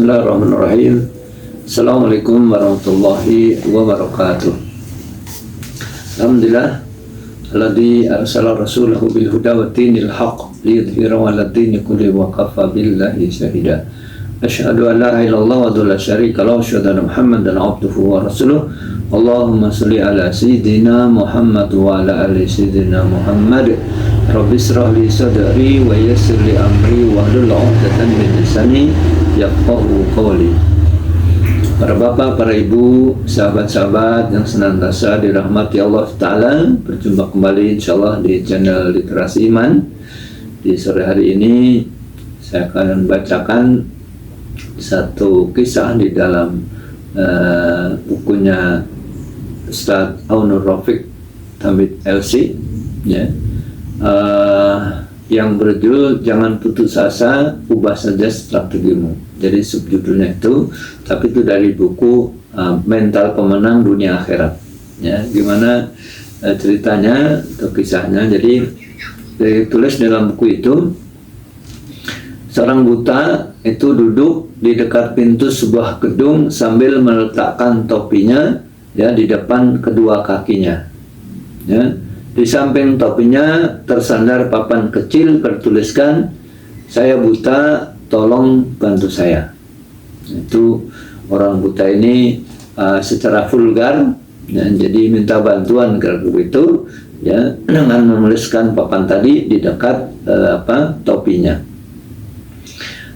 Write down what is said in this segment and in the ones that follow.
Bismillahirrahmanirrahim. Assalamualaikum warahmatullahi wabarakatuh. Alhamdulillah alladzi arsala rasulahu bil huda wa dinil haqq liyudhhirahu 'ala dini kulli wa kafa billahi shahida. Asyhadu an la ilaha illallah wa la syarika lahu wa asyhadu anna Muhammadan 'abduhu wa rasuluh. Allahumma shalli ala sayyidina Muhammad wa ala ali sayyidina Muhammad. Rabbi israh li sadri wa yassir li amri wa hlul 'uqdatam min lisani yafqahu qawli. Para bapak, para ibu, sahabat-sahabat yang senantiasa dirahmati Allah Ta'ala, berjumpa kembali insyaallah di channel Literasi Iman. Di sore hari ini saya akan bacakan satu kisah di dalam bukunya Ustadz Aunur Rafiq Tambit LC, ya, yang berjudul Jangan Putus Asa, Ubah Saja Strategimu. Jadi subjudulnya itu, tapi itu dari buku Mental Pemenang Dunia Akhirat. Ya, gimana ceritanya atau kisahnya? Jadi ditulis dalam buku itu, seorang buta itu duduk di dekat pintu sebuah gedung sambil meletakkan topinya, ya, di depan kedua kakinya. Ya, di samping topinya tersandar papan kecil bertuliskan, "Saya buta, tolong bantu saya." Itu orang buta ini secara vulgar, ya, jadi minta bantuan kalau begitu, ya, dengan menuliskan papan tadi di dekat topinya.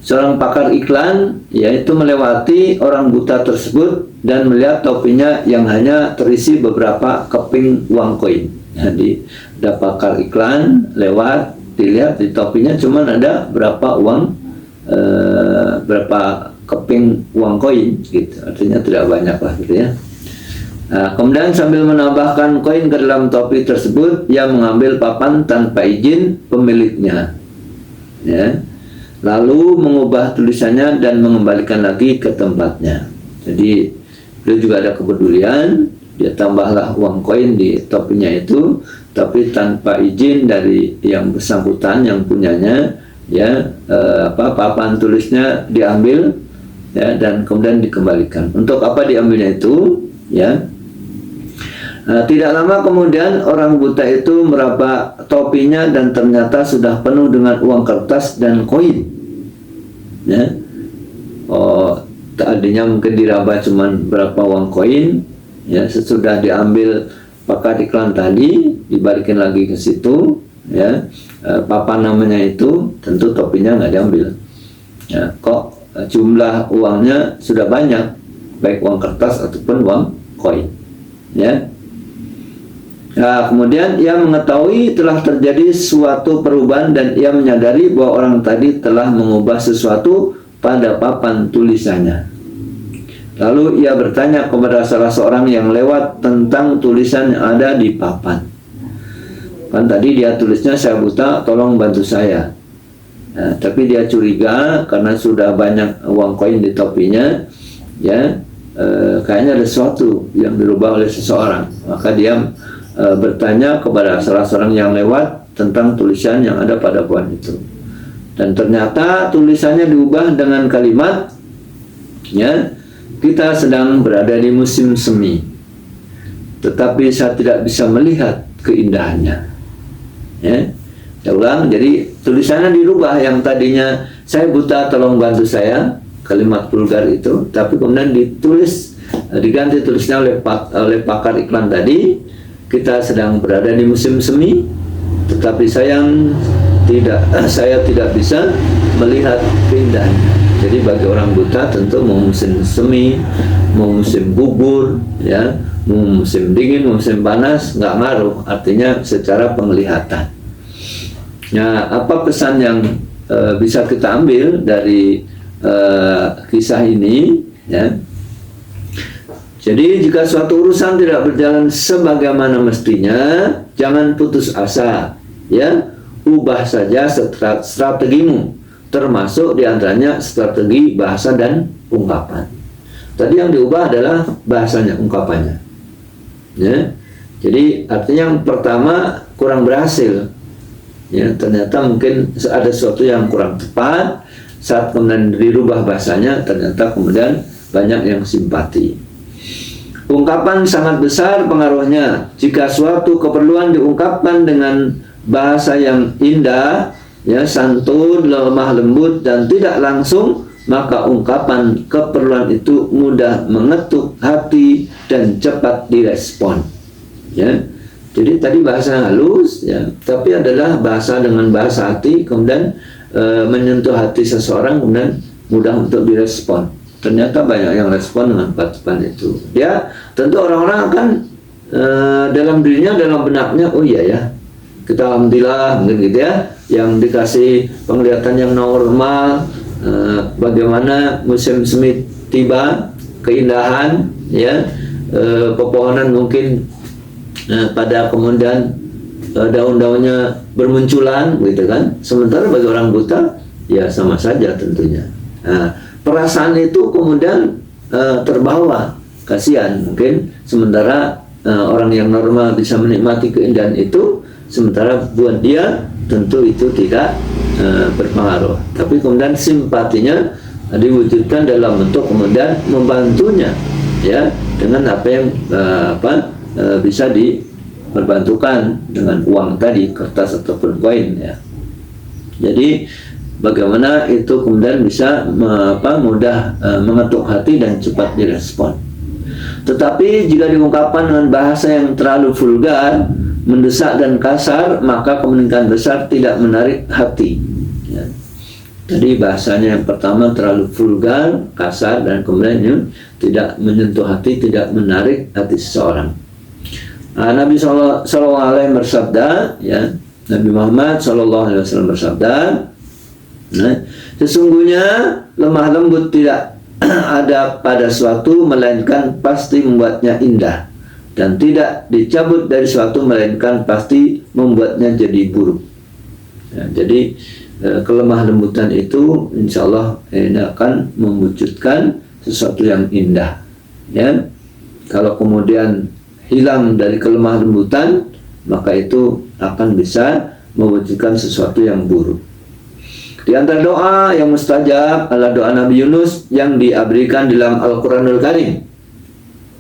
Seorang pakar iklan yaitu melewati orang buta tersebut dan melihat topinya yang hanya terisi beberapa keping uang koin. Jadi ada pakar iklan lewat, dilihat di topinya cuman ada berapa keping uang koin gitu, artinya tidak banyak lah gitu ya. Nah, kemudian sambil menambahkan koin ke dalam topi tersebut, ia mengambil papan tanpa izin pemiliknya, ya, lalu mengubah tulisannya dan mengembalikan lagi ke tempatnya. Jadi dia juga ada kepedulian, dia tambahlah uang koin di topinya itu, tapi tanpa izin dari yang bersangkutan, yang punyanya, ya, papan tulisnya diambil, ya, dan kemudian dikembalikan. Untuk apa diambilnya itu, ya? Tidak lama kemudian orang buta itu meraba topinya dan ternyata sudah penuh dengan uang kertas dan koin. Ya, tadinya mungkin diraba cuman berapa uang koin, ya, sesudah diambil pakar iklan tadi, dibalikin lagi ke situ, ya, papan namanya itu, tentu topinya nggak diambil. Ya, kok jumlah uangnya sudah banyak, baik uang kertas ataupun uang koin, ya. Nah, kemudian ia mengetahui telah terjadi suatu perubahan dan ia menyadari bahwa orang tadi telah mengubah sesuatu pada papan tulisannya. Lalu ia bertanya kepada salah seorang yang lewat tentang tulisan yang ada di papan. Kan tadi dia tulisnya, "Saya buta, tolong bantu saya." Nah, tapi dia curiga karena sudah banyak uang koin di topinya, ya, kayaknya ada sesuatu yang dirubah oleh seseorang. Maka dia bertanya kepada salah seorang yang lewat tentang tulisan yang ada pada papan itu. Dan ternyata tulisannya diubah dengan kalimat, ya, "Kita sedang berada di musim semi, tetapi saya tidak bisa melihat keindahannya." Ya, saya ulang, jadi tulisannya dirubah, yang tadinya "Saya buta, tolong bantu saya," kalimat vulgar itu, tapi kemudian diganti tulisnya oleh pakar iklan tadi, "Kita sedang berada di musim semi, tetapi saya tidak bisa melihat keindahannya." Jadi bagi orang buta tentu mau musim semi, mau musim gugur, ya, mau musim dingin, mau musim panas, nggak ngaruh, artinya secara penglihatan. Nah, apa pesan yang bisa kita ambil dari kisah ini, ya? Jadi jika suatu urusan tidak berjalan sebagaimana mestinya, jangan putus asa, ya, ubah saja strategimu, termasuk diantaranya strategi bahasa dan ungkapan. Tadi yang diubah adalah bahasanya, ungkapannya, ya. Jadi artinya yang pertama kurang berhasil, ya, ternyata mungkin ada sesuatu yang kurang tepat, saat kemudian dirubah bahasanya ternyata kemudian banyak yang simpati. Ungkapan sangat besar pengaruhnya. Jika suatu keperluan diungkapkan dengan bahasa yang indah, ya, santun, lemah lembut dan tidak langsung, maka ungkapan keperluan itu mudah mengetuk hati dan cepat direspon. Ya. Jadi tadi bahasa halus, ya, tapi adalah bahasa dengan bahasa hati, kemudian menyentuh hati seseorang, kemudian mudah untuk direspon. Ternyata banyak yang respon dengan cepat itu. Ya, tentu orang-orang akan dalam dirinya, dalam benaknya, oh iya ya, kita alhamdulillah, mungkin gitu ya, yang dikasih penglihatan yang normal, bagaimana musim semi tiba, keindahan, ya, pepohonan mungkin pada kemudian daun-daunnya bermunculan, gitu kan. Sementara bagi orang buta, ya sama saja tentunya. Nah, perasaan itu kemudian terbawa, kasihan mungkin, sementara orang yang normal bisa menikmati keindahan itu, sementara buat dia tentu itu tidak berpengaruh. Tapi kemudian simpatinya diwujudkan dalam bentuk kemudian membantunya, ya, dengan apa yang bisa diperbantukan dengan uang tadi, kertas ataupun koin, ya. Jadi bagaimana itu kemudian bisa mudah mengetuk hati dan cepat direspon. Tetapi jika diungkapkan dengan bahasa yang terlalu vulgar, mendesak dan kasar, maka kemungkinan besar tidak menarik hati. Ya. Jadi bahasanya yang pertama terlalu vulgar, kasar, dan kemudian tidak menyentuh hati, tidak menarik hati seseorang. Nabi SAW bersabda, ya, Nabi Muhammad SAW bersabda, nah, sesungguhnya lemah lembut tidak ada pada suatu melainkan pasti membuatnya indah, dan tidak dicabut dari suatu melainkan pasti membuatnya jadi buruk. Ya, jadi kelemah lembutan itu insya Allah ini akan mewujudkan sesuatu yang indah. Ya, kalau kemudian hilang dari kelemah lembutan, maka itu akan bisa mewujudkan sesuatu yang buruk. Di antara doa yang mustajab adalah doa Nabi Yunus yang diabadikan dalam Al-Quranul Karim.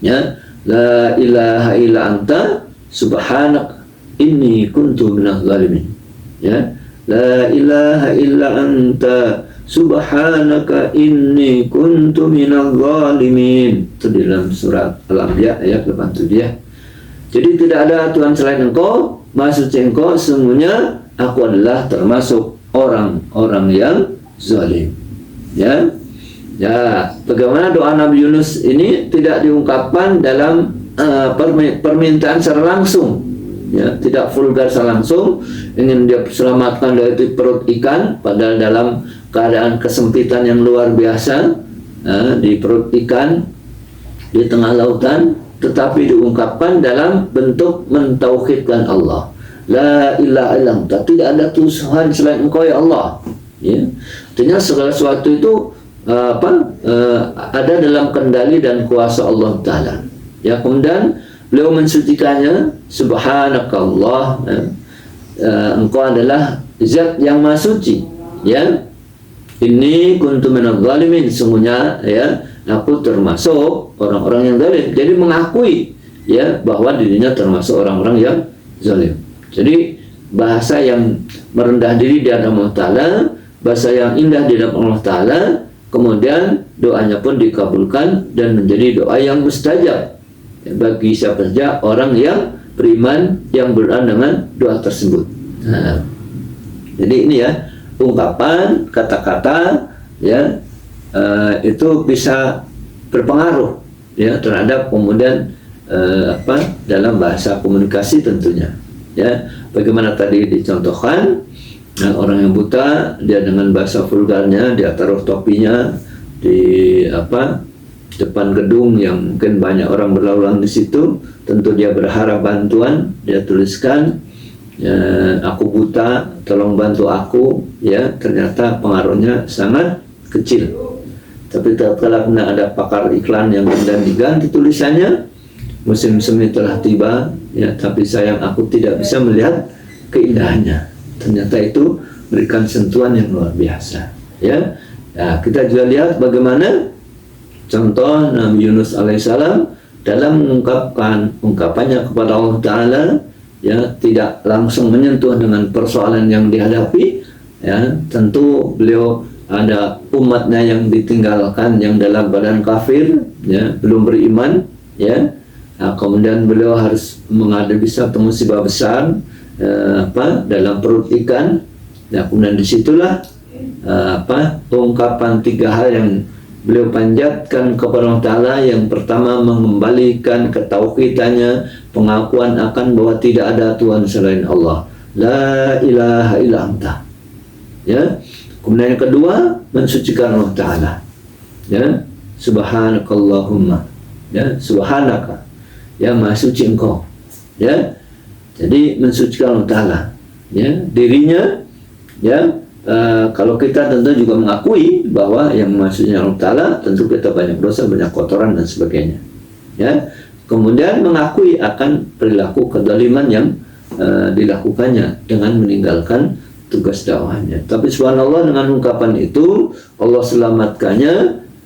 Ya, la ilaha illa anta subhanak inni kuntu minaz zalimin. Ya, la ilaha illa anta subhanaka inni kuntu minaz zalimin. Itu di dalam surat Al-Anbiya ayat 87, ya. Jadi tidak ada Tuhan selain Engkau, Maha Suci Engkau, sesungguhnya aku adalah termasuk orang-orang yang zalim. Ya. Ya, bagaimana doa Nabi Yunus ini tidak diungkapkan dalam permintaan secara langsung. Ya, tidak vulgar secara langsung, ingin dia selamatkan dari perut ikan, padahal dalam keadaan kesempitan yang luar biasa, di perut ikan di tengah lautan, tetapi diungkapkan dalam bentuk mentauhidkan Allah. La ilaha illa anta, tidak ada Tuhan selain Engkau ya Allah. Ya, artinya segala sesuatu itu ada dalam kendali dan kuasa Allah Ta'ala. Ya, kemudian beliau mensucikannya, subhanakallah, Engkau adalah zat yang maha suci. Ya, ini kuntu minadz zalimin, sungguhnya ya aku termasuk orang-orang yang zalim. Jadi mengakui, ya, bahwa dirinya termasuk orang-orang yang zalim. Jadi bahasa yang merendah diri di hadapan Allah Ta'ala, bahasa yang indah di hadapan Allah Ta'ala, kemudian doanya pun dikabulkan dan menjadi doa yang mustajab bagi siapa saja orang yang beriman, yang beriman dengan doa tersebut. Nah, jadi ini ya, ungkapan, kata-kata, ya, itu bisa berpengaruh, ya, terhadap kemudian dalam bahasa komunikasi tentunya. Ya, bagaimana tadi dicontohkan, orang yang buta, dia dengan bahasa vulgarnya, dia taruh topinya di depan gedung yang mungkin banyak orang berlalu lalang di situ, tentu dia berharap bantuan, dia tuliskan, ya, aku buta, tolong bantu aku, ya, ternyata pengaruhnya sangat kecil. Tapi tatkala ada pakar iklan yang kemudian diganti tulisannya, musim semi telah tiba, ya, tapi sayang aku tidak bisa melihat keindahannya. Ternyata itu berikan sentuhan yang luar biasa. Ya, Nah, kita juga lihat bagaimana contoh Nabi Yunus alaihissalam dalam mengungkapkan ungkapannya kepada Allah Ta'ala, ya, tidak langsung menyentuh dengan persoalan yang dihadapi, ya. Tentu beliau ada umatnya yang ditinggalkan, yang dalam badan kafir, ya, belum beriman, ya. Nah, kemudian beliau harus menghadapi satu musibah besar, dalam perut ikan. Nah, kemudian disitulah ungkapan 3 hal yang beliau panjatkan kepada Allah Ta'ala. Yang pertama, mengembalikan ketauhidannya, pengakuan akan bahwa tidak ada Tuhan selain Allah, la ilaha illa anta, ya. Kemudian yang kedua, mensucikan Allah Ta'ala, ya, subhanakallahumma, ya, subhanaka, ya, maha suci engkau, ya. Jadi mensucikan Allah Ta'ala, ya, dirinya, ya. Kalau kita tentu juga mengakui bahwa yang maksudnya Allah Ta'ala, tentu kita banyak dosa, banyak kotoran dan sebagainya, ya. Kemudian mengakui akan perilaku kezaliman yang dilakukannya dengan meninggalkan tugas dakwahnya. Tapi subhanallah, dengan ungkapan itu Allah selamatkannya,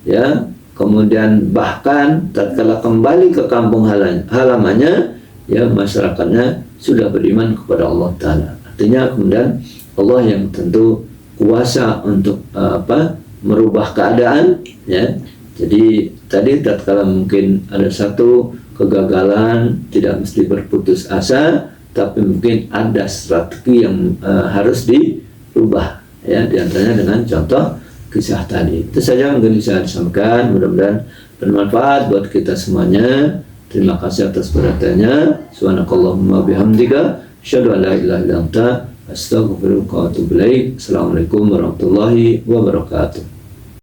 ya. Kemudian bahkan tatkala kembali ke kampung halamannya, ya, masyarakatnya sudah beriman kepada Allah Ta'ala. Artinya kemudian Allah yang tentu kuasa untuk merubah keadaan, ya. Jadi tadi tatkala mungkin ada satu kegagalan, tidak mesti berputus asa, tapi mungkin ada strategi yang harus dirubah, ya, diantaranya dengan contoh kisah tadi. Itu saja mungkin bisa disampaikan, mudah-mudahan bermanfaat buat kita semuanya. Terima kasih atas perhatiannya. Subhanakallahumma bihamdika, asyhadu an la ilaha illa anta, astaghfiruka wa atubu ilaik. Assalamualaikum warahmatullahi wabarakatuh.